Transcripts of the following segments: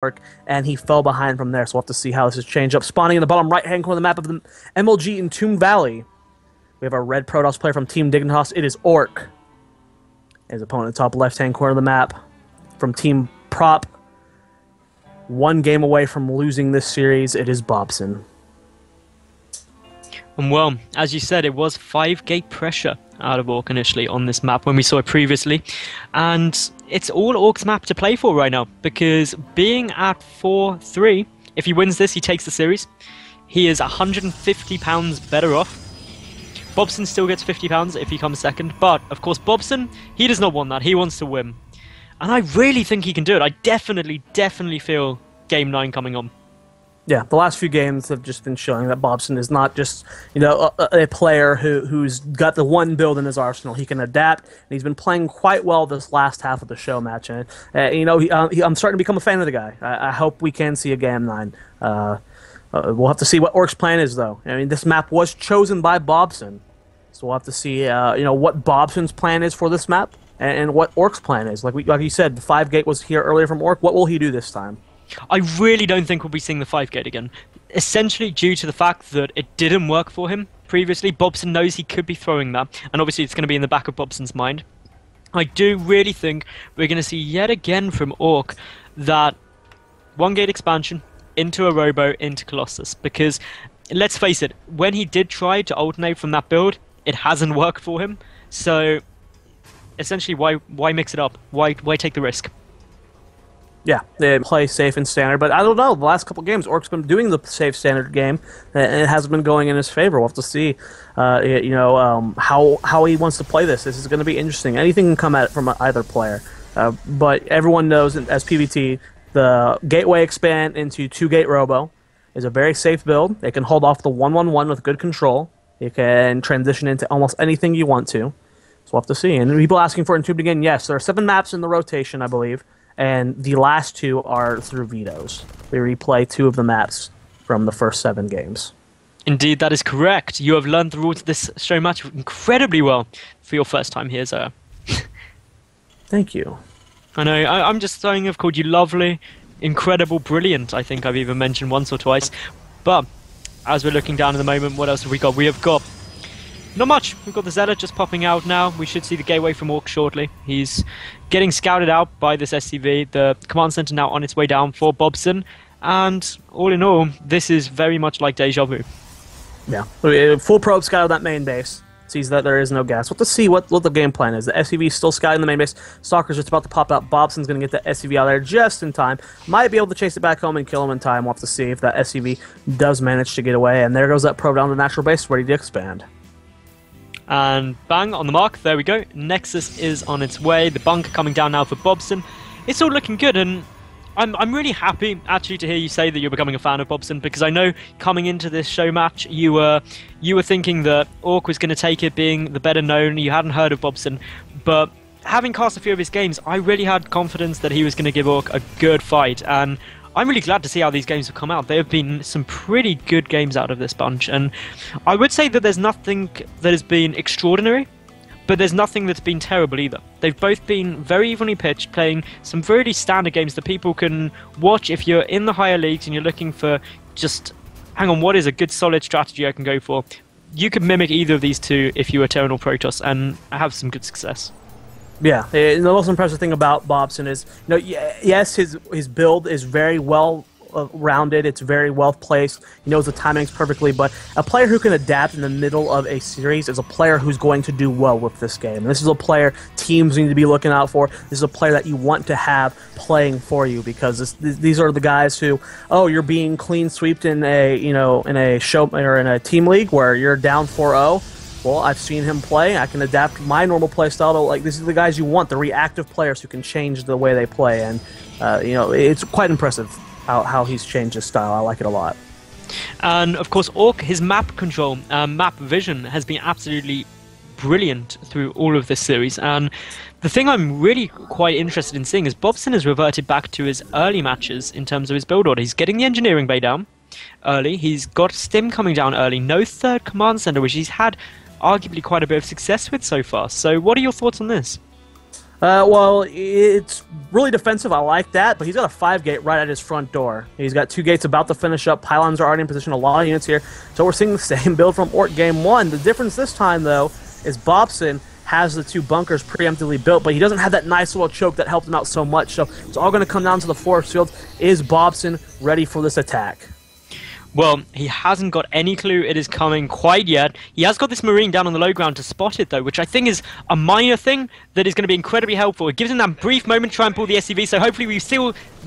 Ourk, and he fell behind from there. So we'll have to see how this is changed up. Spawning in the bottom right-hand corner of the map of the MLG in Tomb Valley. We have our red Protoss player from Team Dignitas. It is Ourk. His opponent top left-hand corner of the map from Team Prop. One game away from losing this series. It is Bobson. And well, as you said, it was 5-gate pressure out of Ourk initially on this map when we saw it previously. And it's all Ourk's map to play for right now, because being at 4-3, if he wins this, he takes the series. He is £150 better off. Bobson still gets £50 if he comes second, but of course Bobson, he does not want that. He wants to win. And I really think he can do it. I definitely feel Game 9 coming on. Yeah, the last few games have just been showing that Bobson is not just, a player who's got the one build in his arsenal. He can adapt, and he's been playing quite well this last half of the show match. And I'm starting to become a fan of the guy. I hope we can see a Game 9. We'll have to see what Ourk's plan is, though. I mean, this map was chosen by Bobson, so we'll have to see, what Bobson's plan is for this map and what Ourk's plan is. Like you said, the 5-gate was here earlier from Ourk. What will he do this time? I really don't think we'll be seeing the 5-gate again. Essentially due to the fact that it didn't work for him previously. Bobson knows he could be throwing that, and obviously it's going to be in the back of Bobson's mind. I do really think we're going to see yet again from Ourk that 1-gate expansion into a Robo, into Colossus. Because, let's face it, when he did try to alternate from that build, it hasn't worked for him. So, essentially, why mix it up? Why take the risk? Yeah, they play safe and standard, but I don't know. The last couple games, Ourk's been doing the safe standard game, and it hasn't been going in his favor. We'll have to see, how he wants to play this. This is going to be interesting. Anything can come at it from either player, but everyone knows as PvT, the gateway expand into 2-gate Robo is a very safe build. It can hold off the 1-1-1 with good control. You can transition into almost anything you want to. So we'll have to see. And people asking for Entombed again, yes, there are 7 maps in the rotation, I believe. And the last 2 are through vetoes. We replay 2 of the maps from the first 7 games. Indeed, that is correct. You have learned the rules of this show match incredibly well for your first time here, Zoya. Thank you. I know, I'm just saying I've called you lovely, incredible, brilliant, I think I've even mentioned once or twice. But, as we're looking down at the moment, what else have we got? We have got not much. We've got the Zeta just popping out now. We should see the gateway from Ourk shortly. He's getting scouted out by this SCV. The command center now on its way down for Bobson. And all in all, this is very much like Deja Vu. Yeah. Full probe scout of that main base. Sees that there is no gas. We'll have to see what the game plan is. The SCV is still scouting the main base. Stalker's just about to pop out. Bobson's going to get the SCV out of there just in time. Might be able to chase it back home and kill him in time. We'll have to see if that SCV does manage to get away. And there goes that probe down the natural base, ready to expand. And bang, on the mark, there we go. Nexus is on its way. The bunker coming down now for Bobson. It's all looking good, and I'm really happy, actually, to hear you say that you're becoming a fan of Bobson, because I know coming into this show match, you were thinking that Ourk was going to take it, being the better known. You hadn't heard of Bobson, but having cast a few of his games, I really had confidence that he was going to give Ourk a good fight, and I'm really glad to see how these games have come out. There have been some pretty good games out of this bunch, and I would say that there's nothing that has been extraordinary, but there's nothing that's been terrible either. They've both been very evenly pitched, playing some really standard games that people can watch if you're in the higher leagues and you're looking for just, hang on, what is a good solid strategy I can go for? You could mimic either of these 2 if you were Terran or Protoss and have some good success. Yeah, the most impressive thing about Bobson is, yes, his build is very well rounded. It's very well placed. He knows the timings perfectly. But a player who can adapt in the middle of a series is a player who's going to do well with this game. And this is a player teams need to be looking out for. This is a player that you want to have playing for you, because these are the guys who, you're being clean swept in a show or in a team league where you're down 4-0. Well, I've seen him play. I can adapt my normal play style to, these are the guys you want, the reactive players who can change the way they play. And, it's quite impressive how he's changed his style. I like it a lot. And, of course, Ourk, his map control, map vision has been absolutely brilliant through all of this series. And the thing I'm really quite interested in seeing is Bobson has reverted back to his early matches in terms of his build order. He's getting the engineering bay down early. He's got Stim coming down early. No 3rd command center, which he's had arguably quite a bit of success with so far. So what are your thoughts on this? Well, it's really defensive. I like that, but he's got a 5-gate right at his front door. He's got 2 gates about to finish up. Pylons are already in position. A lot of units here. So we're seeing the same build from Ourk game 1. The difference this time, though, is Bobson has the 2 bunkers preemptively built, but he doesn't have that nice little choke that helped him out so much. So it's all going to come down to the force field. Is Bobson ready for this attack? Well, he hasn't got any clue it is coming quite yet. He has got this Marine down on the low ground to spot it, though, which I think is a minor thing that is going to be incredibly helpful. It gives him that brief moment to try and pull the SCV, so hopefully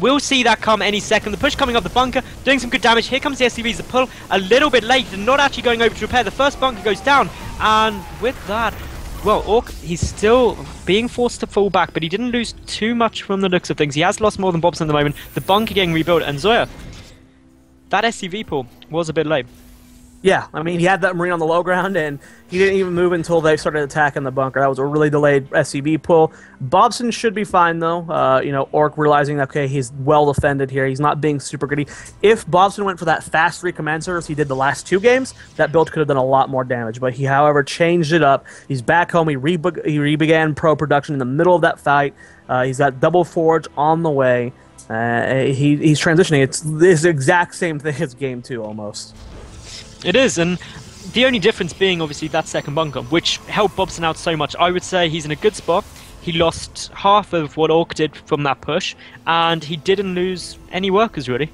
we'll see that come any second. The push coming up the bunker, doing some good damage. Here comes the SCVs. The pull a little bit late and not actually going over to repair. The first bunker goes down, and with that, well, Ourk, he's still being forced to fall back, but he didn't lose too much from the looks of things. He has lost more than Bobson at the moment. The bunker getting rebuilt, and Zoya, that SCV pull was a bit late. Yeah, I mean, he had that Marine on the low ground, and he didn't even move until they started attacking the bunker. That was a really delayed SCV pull. Bobson should be fine, though. Ourk realizing that, okay, he's well defended here. He's not being super greedy. If Bobson went for that fast recommencer as he did the last 2 games, that build could have done a lot more damage. But he, however, changed it up. He's back home. He re-began pro production in the middle of that fight. He's got double forge on the way. He's transitioning. It's this exact same thing as game 2, almost. It is, and the only difference being obviously that second bunker, which helped Bobson out so much. I would say he's in a good spot. He lost half of what Ourk did from that push, and he didn't lose any workers, really.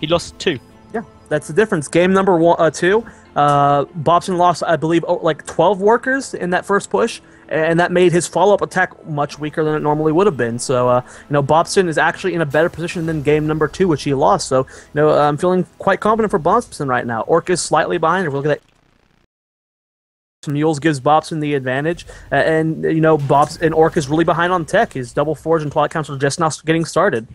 He lost 2. Yeah, that's the difference. Game number 2, Bobson lost, I believe, like 12 workers in that first push, and that made his follow-up attack much weaker than it normally would have been. So, Bobson is actually in a better position than game number 2, which he lost. So, I'm feeling quite confident for Bobson right now. Ourk is slightly behind. If we look at that, Mules gives Bobson the advantage, and Ourk is really behind on tech. His double forge and Twilight Council are just now getting started.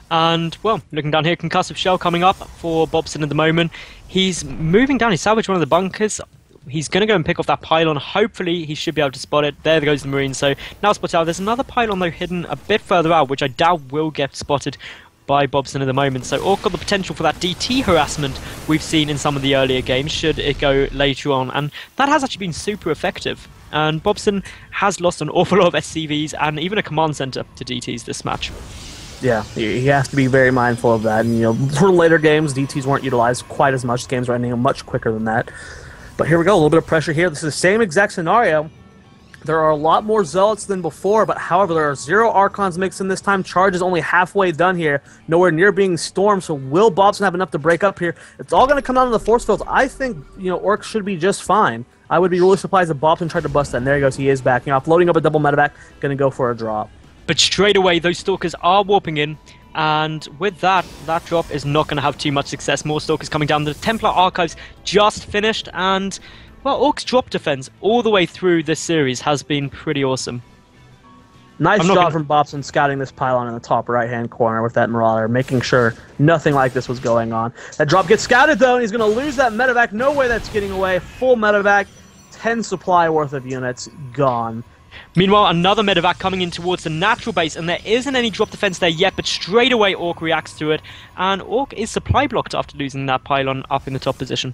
And, well, looking down here, concussive shell coming up for Bobson at the moment. He's moving down. He salvaged one of the bunkers. He's going to go and pick off that pylon. Hopefully, he should be able to spot it. There goes the Marine. So now spotted out. There's another pylon, though, hidden a bit further out, which I doubt will get spotted by Bobson at the moment. So Ourk got the potential for that DT harassment we've seen in some of the earlier games, should it go later on. And that has actually been super effective. And Bobson has lost an awful lot of SCVs and even a command center to DTs this match. Yeah, he has to be very mindful of that. And, for later games, DTs weren't utilized quite as much. Games were ending much quicker than that. But here we go, a little bit of pressure here. This is the same exact scenario. There are a lot more Zealots than before, but however, there are 0 Archons mixed in this time. Charge is only halfway done here, nowhere near being stormed, so will Bobson have enough to break up here? It's all going to come down to the force fields. I think, Ourk should be just fine. I would be really surprised if Bobson tried to bust that. And there he goes, he is backing off, loading up a double medevac, going to go for a drop. But straight away, those Stalkers are warping in. And with that drop is not going to have too much success. More Stalkers coming down. The Templar Archives just finished, and, well, Ourk's drop defense all the way through this series has been pretty awesome. Nice job from Bobson scouting this pylon in the top right-hand corner with that Marauder, making sure nothing like this was going on. That drop gets scouted, though, and he's going to lose that medevac. No way that's getting away. Full medevac, 10 supply worth of units gone. Meanwhile, another medevac coming in towards the natural base, and there isn't any drop defense there yet, but straight away Ourk reacts to it, and Ourk is supply blocked after losing that pylon up in the top position.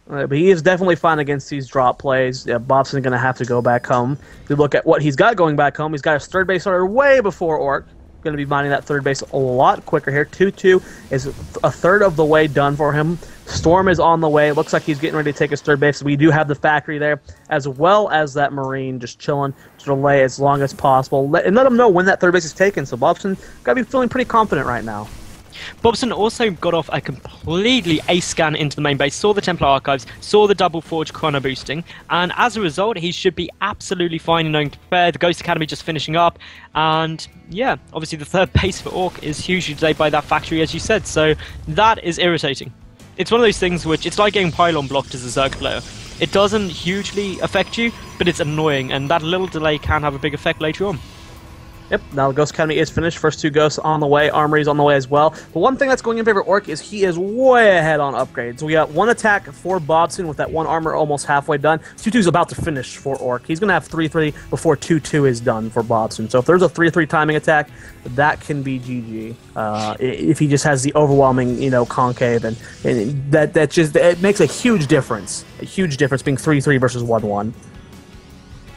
But he is definitely fine against these drop plays. Yeah, Bobson's going to have to go back home. If you look at what he's got going back home, he's got his third base started way before Ourk. Going to be mining that third base a lot quicker here. 2-2 is a third of the way done for him. Storm is on the way. It looks like he's getting ready to take his third base. We do have the factory there, as well as that Marine just chilling to delay as long as possible. And let him know when that third base is taken. So Bobson got to be feeling pretty confident right now. Bobson also got off a completely ace scan into the main base, saw the Templar Archives, saw the double forge chrono boosting, and as a result, he should be absolutely fine in knowing to prepare. The Ghost Academy just finishing up, and yeah, obviously the third base for Ourk is hugely delayed by that factory, as you said, so that is irritating. It's one of those things which, it's like getting pylon blocked as a Zerg player. It doesn't hugely affect you, but it's annoying, and that little delay can have a big effect later on. Yep, now the Ghost Academy is finished. First 2 Ghosts on the way. Armory's on the way as well. But one thing that's going in favor of Ourk is he is way ahead on upgrades. We got 1 attack for Bobson with that 1 armor almost halfway done. 2-2 is about to finish for Ourk. He's going to have 3-3 before 2-2 is done for Bobson. So if there's a 3-3 timing attack, that can be GG. If he just has the overwhelming, concave, and that just, it makes a huge difference. A huge difference being 3-3 versus 1-1.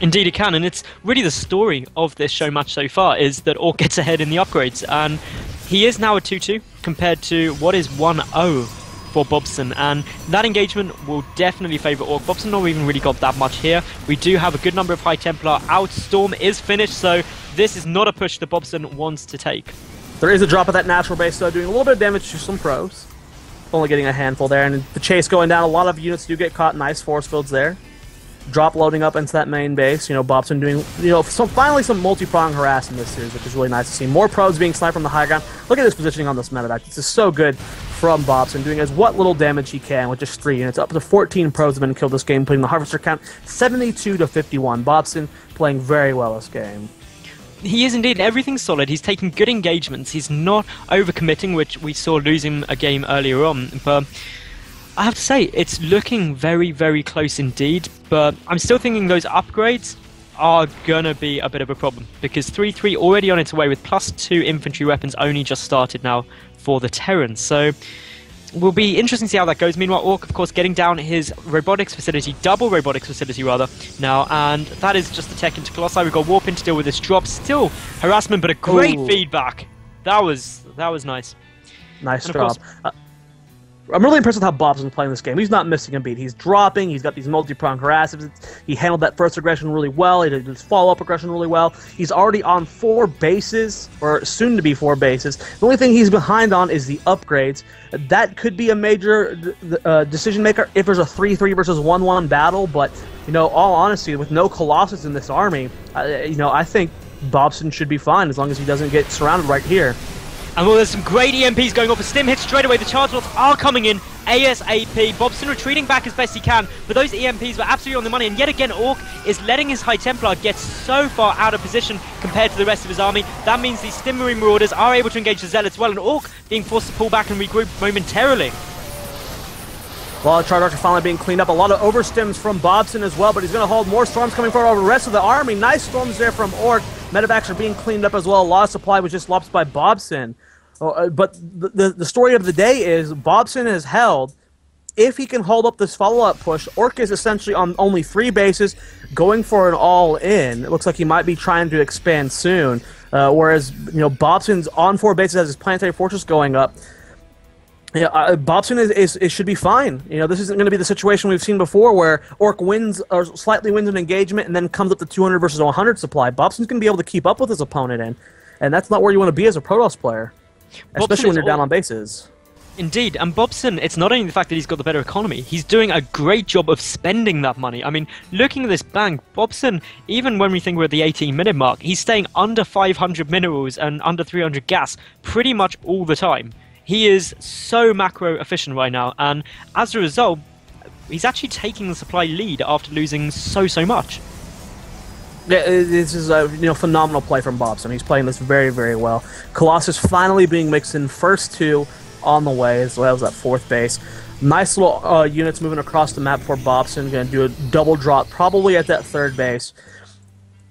Indeed it can, and it's really the story of this show match so far is that Ourk gets ahead in the upgrades, and he is now a 2-2 compared to what is 1-0 for Bobson, and that engagement will definitely favour Ourk. Bobson not even really got that much here. We do have a good number of High Templar out. Storm is finished, so this is not a push that Bobson wants to take. There is a drop of that natural base, though, doing a little bit of damage to some pros. Only getting a handful there, and the chase going down. A lot of units do get caught. Nice force fields there. Drop loading up into that main base. Bobson doing, finally some multi-prong harass in this series, which is really nice to see. More pros being sniped from the high ground. Look at his positioning on this medevac. This is so good from Bobson, doing as what little damage he can with just 3 units. Up to 14 pros have been killed this game, putting the Harvester count 72-51. Bobson playing very well this game. He is indeed. Everything's solid. He's taking good engagements. He's not overcommitting, which we saw losing a game earlier on. But I have to say, it's looking very, very close indeed. But I'm still thinking those upgrades are going to be a bit of a problem. Because 3-3 already on its way with +2 infantry weapons only just started now for the Terrans. So will be interesting to see how that goes. Meanwhile, Ourk, of course, getting down his robotics facility, double robotics facility rather, now, and that is just the tech into Colossi. We've got Warpin to deal with this drop. Still harassment, but a great feedback. That was nice. Nice job. I'm really impressed with how Bobson's playing this game. He's not missing a beat. He's dropping. He's got these multi-pronged harassers. He handled that first aggression really well. He did his follow-up aggression really well. He's already on 4 bases, or soon to be 4 bases. The only thing he's behind on is the upgrades. That could be a major decision maker if there's a 3-3 versus 1-1 battle. But all honesty, with no Colossus in this army, I think Bobson should be fine as long as he doesn't get surrounded right here. And well, there's some great EMPs going off. A stim hit straight away. The charge lots are coming in ASAP. Bobson retreating back as best he can, but those EMPs were absolutely on the money. And yet again, Ourk is letting his High Templar get so far out of position compared to the rest of his army. That means these Stim Marine Marauders are able to engage the Zealots well, and Ourk being forced to pull back and regroup momentarily. Well, the Charge Archer finally being cleaned up. A lot of overstims from Bobson as well, but he's going to hold more storms coming forward over the rest of the army. Nice storms there from Ourk. Medevacs are being cleaned up as well. A lot of supply was just lost by Bobson. But the story of the day is Bobson has held. If he can hold up this follow-up push, Ourk is essentially on only 3 bases, going for an all-in. It looks like he might be trying to expand soon. Whereas Bobson's on 4 bases, has his planetary fortress going up. Bobson should be fine. This isn't going to be the situation we've seen before where Ourk wins or slightly wins an engagement and then comes up to 200 versus 100 supply. Bobson's going to be able to keep up with his opponent and that's not where you want to be as a Protoss player, especially when you're down on bases. Indeed, and Bobson, it's not only the fact that he's got the better economy, he's doing a great job of spending that money. I mean, looking at this bank, Bobson, even when we think we're at the 18-minute mark, he's staying under 500 minerals and under 300 gas pretty much all the time. He is so macro efficient right now, and as a result, he's actually taking the supply lead after losing so much. Yeah, this is a phenomenal play from Bobson. He's playing this very, very well. Colossus finally being mixed in, first 2 on the way, as well as that 4th base. Nice little units moving across the map for Bobson. Going to do a double drop, probably at that 3rd base.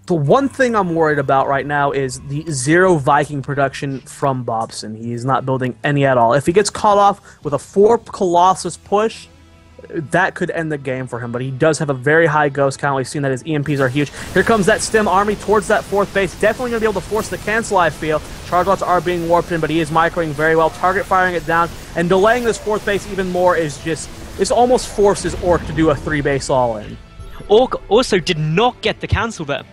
The one thing I'm worried about right now is the 0 Viking production from Bobson. He's not building any at all. If he gets caught off with a 4 Colossus push, that could end the game for him, but he does have a very high ghost count. We've seen that his EMPs are huge. Here comes that Stim army towards that 4th base. Definitely going to be able to force the cancel, I feel. Charge lots are being warped in, but he is microing very well, target firing it down, and delaying this 4th base even more is just... This almost forces Ourk to do a 3-base all-in. Ourk also did not get the cancel there.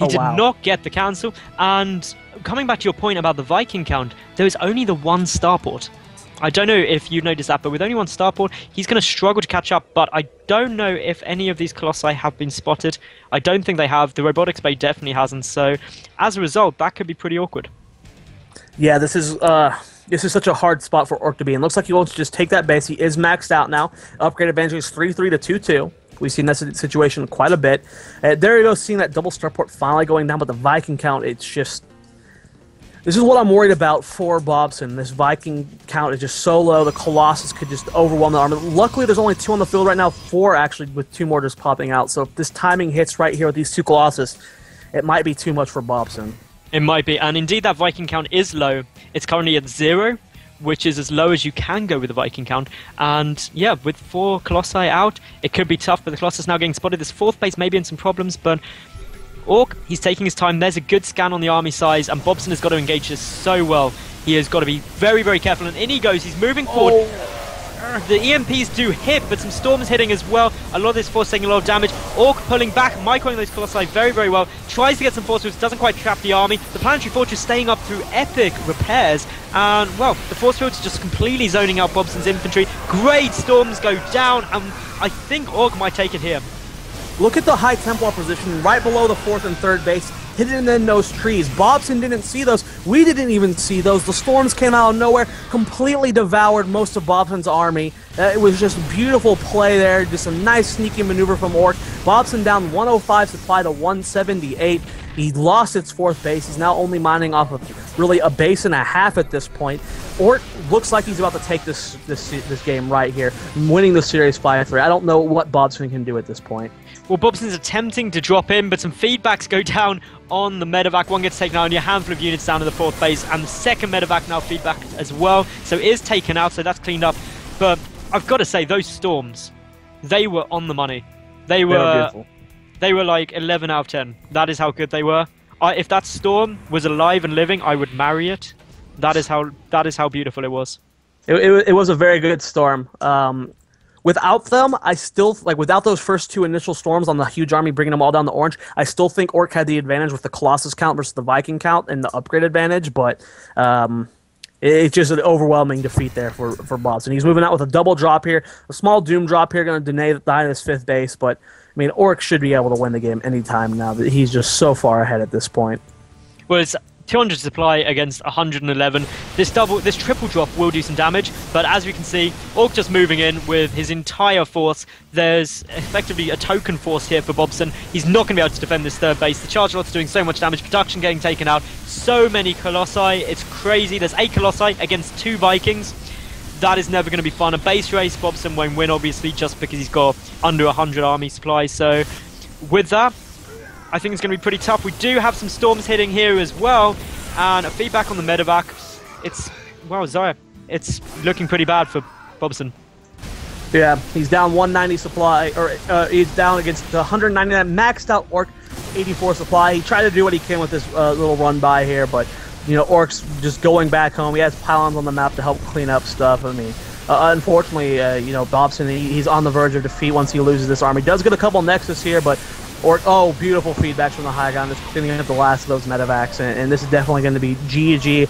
He did not get the cancel, and coming back to your point about the Viking count, there is only the 1 starport. I don't know if you noticed that, but with only 1 starport, he's going to struggle to catch up, but I don't know if any of these Colossi have been spotted. I don't think they have. The Robotics Bay definitely hasn't, so as a result, that could be pretty awkward. Yeah, this is such a hard spot for Ourk to be in. Looks like he wants to just take that base. He is maxed out now. Upgrade advantage is 3-3 to 2-2. We've seen that situation quite a bit. There you go, seeing that double starport finally going down, but the Viking count, it's just... This is what I'm worried about for Bobson. This Viking count is just so low. The Colossus could just overwhelm the army. Luckily, there's only 2 on the field right now. 4, actually, with 2 more just popping out. So if this timing hits right here with these 2 Colossus, it might be too much for Bobson. It might be. And indeed, that Viking count is low. It's currently at 0, which is as low as you can go with the Viking count. And yeah, with 4 Colossi out, it could be tough, but the Colossus now getting spotted. This 4th base maybe in some problems, but Ourk, he's taking his time. There's a good scan on the army size, and Bobson has got to engage this so well. He has got to be very, very careful, and in he goes. He's moving forward. The EMPs do hit, but some storms hitting as well. A lot of this force taking a lot of damage. Ourk pulling back, microing those Colossi very, very well. Tries to get some force fields, doesn't quite trap the army. The Planetary Fortress staying up through epic repairs. And, well, the force fields just completely zoning out Bobson's infantry. Great storms go down, and I think Ourk might take it here. Look at the high Templar position right below the 4th and 3rd base, hidden in those trees. Bobson didn't see those. We didn't even see those. The storms came out of nowhere, completely devoured most of Bobson's army. It was just beautiful play there, just a nice sneaky maneuver from Ourk. Bobson down 105 supply to 178. He lost its 4th base. He's now only mining off of really a base and a half at this point. Ourk looks like he's about to take this game right here, winning the series 5-3. I don't know what Bobson can do at this point. Well, Bobson's attempting to drop in, but some feedbacks go down on the medevac. One gets taken out, only a handful of units down to the 4th base, and the 2nd medevac now feedback as well. So it is taken out, so that's cleaned up. But I've got to say, those storms, they were on the money. They were beautiful. They were like 11 out of 10. That is how good they were. If that storm was alive and living, I would marry it. That is how beautiful it was. It was a very good storm. Without them, I still, without those first 2 initial storms on the huge army bringing them all down to orange, I still think Ourk had the advantage with the Colossus count versus the Viking count and the upgrade advantage, but it's just an overwhelming defeat there for Bobson. He's moving out with a double drop here, a small doom drop here, going to deny his 5th base, but, I mean, Ourk should be able to win the game anytime now that he's just so far ahead at this point. Well, it's 200 supply against 111. This triple drop will do some damage, but as we can see, Ourk just moving in with his entire force. There's effectively a token force here for Bobson. He's not going to be able to defend this 3rd base. The charge lot's doing so much damage, production getting taken out, so many Colossi, it's crazy. There's 8 Colossi against 2 Vikings. That is never going to be fun. A base race, Bobson won't win, obviously, just because he's got under 100 army supply. So with that, I think it's going to be pretty tough. We do have some storms hitting here as well, and a feedback on the medevac. Zaya, it's looking pretty bad for Bobson. Yeah, he's down 190 supply, or he's down against the 199 maxed out Ourk, 84 supply. He tried to do what he can with this little run by here, but Ourk's just going back home. He has pylons on the map to help clean up stuff. I mean, unfortunately, Bobson, he's on the verge of defeat once he loses this army. Does get a couple Nexus here, but Ourk, beautiful feedbacks from the high ground, just cleaning up the last of those medevacs, and this is definitely going to be GG.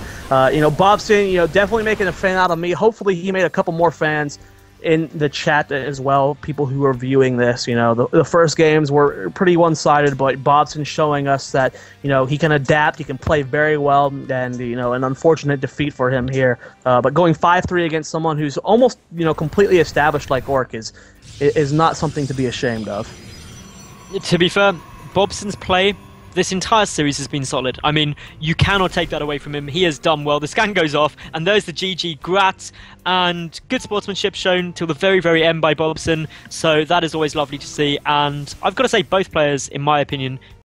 Bobson, definitely making a fan out of me. Hopefully he made a couple more fans in the chat as well, people who are viewing this. The first games were pretty one-sided, but Bobson showing us that, he can adapt, he can play very well, and, an unfortunate defeat for him here. But going 5-3 against someone who's almost, completely established like Ourk is not something to be ashamed of. To be fair, Bobson's play this entire series has been solid. I mean, you cannot take that away from him. He has done well. The scan goes off, and there's the GG grats, and good sportsmanship shown till the very, very end by Bobson. So that is always lovely to see. And I've got to say, both players, in my opinion,